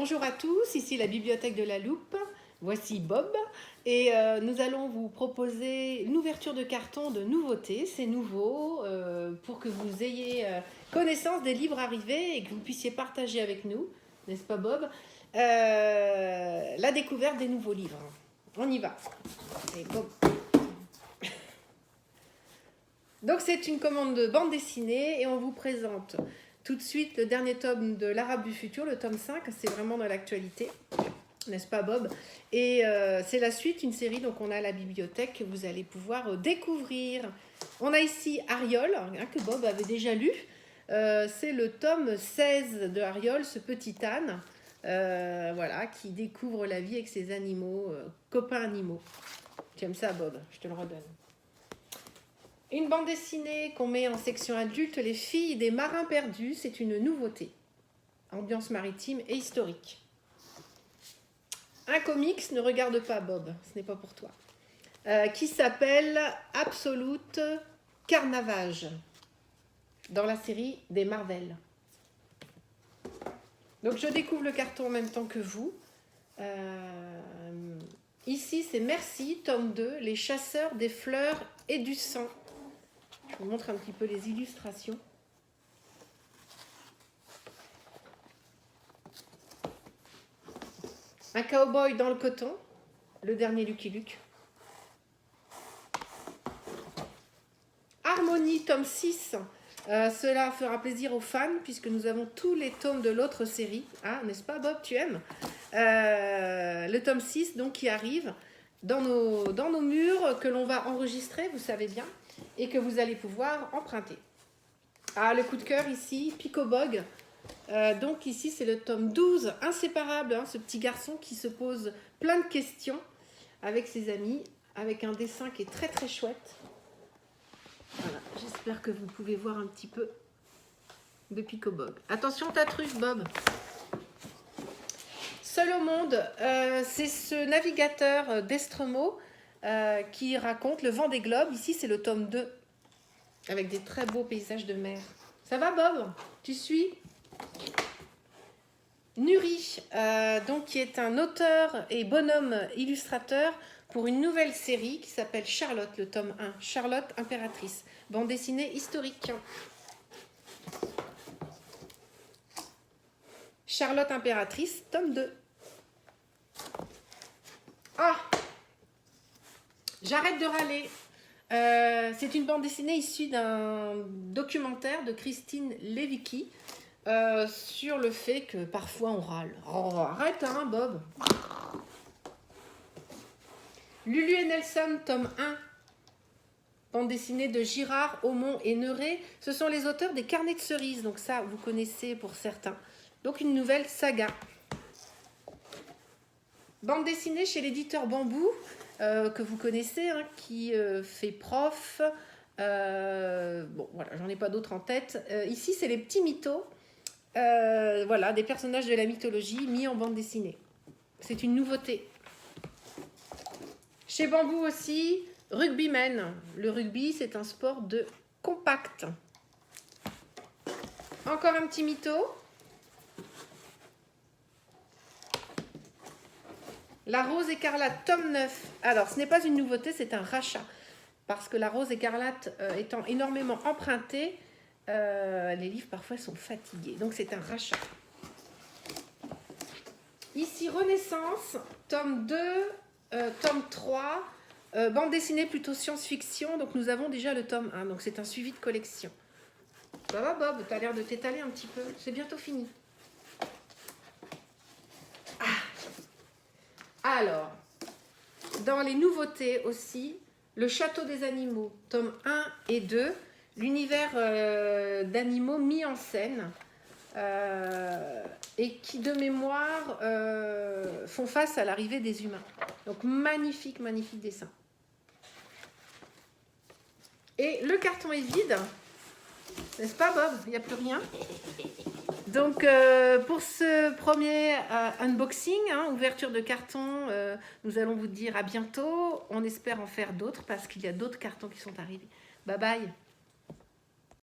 Bonjour à tous, ici la bibliothèque de la Loupe, voici Bob et nous allons vous proposer une ouverture de carton de nouveautés, c'est nouveau pour que vous ayez connaissance des livres arrivés et que vous puissiez partager avec nous, n'est-ce pas Bob, la découverte des nouveaux livres. On y va. Et Bob. Donc c'est une commande de bande dessinée et on vous présente tout de suite le dernier tome de l'Arabe du futur, le tome 5, c'est vraiment dans l'actualité, n'est-ce pas Bob? Et c'est la suite, une série, donc on a à la bibliothèque que vous allez pouvoir découvrir. On a ici Ariol, que Bob avait déjà lu, c'est le tome 16 de Ariol, ce petit âne, voilà, qui découvre la vie avec ses animaux, copains animaux. Tu aimes ça Bob? Je te le redonne. Une bande dessinée qu'on met en section adulte, Les filles des marins perdus, c'est une nouveauté. Ambiance maritime et historique. Un comics, ne regarde pas Bob, ce n'est pas pour toi, qui s'appelle Absolute Carnavage, dans la série des Marvel. Donc je découvre le carton en même temps que vous. Ici c'est Merci, tome 2, Les chasseurs des fleurs et du sang. Je vous montre un petit peu les illustrations. Un cow-boy dans le coton, le dernier Lucky Luke. Harmonie, tome 6. Cela fera plaisir aux fans puisque nous avons tous les tomes de l'autre série. Ah, n'est-ce pas Bob, tu aimes le tome 6 donc, qui arrive dans nos murs que l'on va enregistrer, vous savez bien, et que vous allez pouvoir emprunter. Ah, le coup de cœur ici, Picobog. Donc ici, c'est le tome 12, inséparable, hein, ce petit garçon qui se pose plein de questions avec ses amis, avec un dessin qui est très très chouette. Voilà, j'espère que vous pouvez voir un petit peu de Picobog. Attention ta truffe, Bob. Seul au monde, c'est ce navigateur d'Estremo qui raconte le vent des globes. Ici, c'est le tome 2, avec des très beaux paysages de mer. Ça va, Bob? Tu suis? Nuri, donc, qui est un auteur et bonhomme illustrateur pour une nouvelle série qui s'appelle Charlotte, le tome 1. Charlotte impératrice, bande dessinée historique. Charlotte impératrice, tome 2. Ah, j'arrête de râler. C'est une bande dessinée issue d'un documentaire de Christine Levicki sur le fait que parfois on râle. Oh, arrête, hein, Bob. Lulu et Nelson, tome 1. Bande dessinée de Girard, Aumont et Neuret. Ce sont les auteurs des Carnets de cerises. Donc ça, vous connaissez pour certains. Donc une nouvelle saga. Bande dessinée chez l'éditeur Bambou, que vous connaissez, hein, qui fait Prof. Bon, voilà, j'en ai pas d'autres en tête. Ici, c'est les petits mythos. Voilà, des personnages de la mythologie mis en bande dessinée. C'est une nouveauté. Chez Bambou aussi, Rugbyman. Le rugby, c'est un sport de compact. Encore un petit mytho. La Rose écarlate, tome 9. Alors, ce n'est pas une nouveauté, c'est un rachat. Parce que la Rose écarlate étant énormément empruntée, les livres parfois sont fatigués. Donc, c'est un rachat. Ici, Renaissance, tome 2, tome 3, bande dessinée plutôt science-fiction. Donc, nous avons déjà le tome 1. Donc, c'est un suivi de collection. Ça va, Bob? Tu as l'air de t'étaler un petit peu. C'est bientôt fini. Alors, dans les nouveautés aussi, Le Château des animaux, tome 1 et 2, l'univers d'animaux mis en scène et qui, de mémoire, font face à l'arrivée des humains. Donc, magnifique, magnifique dessin. Et le carton est vide, n'est-ce pas, Bob? Il n'y a plus rien. Donc, pour ce premier unboxing, hein, ouverture de carton, nous allons vous dire à bientôt. On espère en faire d'autres parce qu'il y a d'autres cartons qui sont arrivés. Bye bye.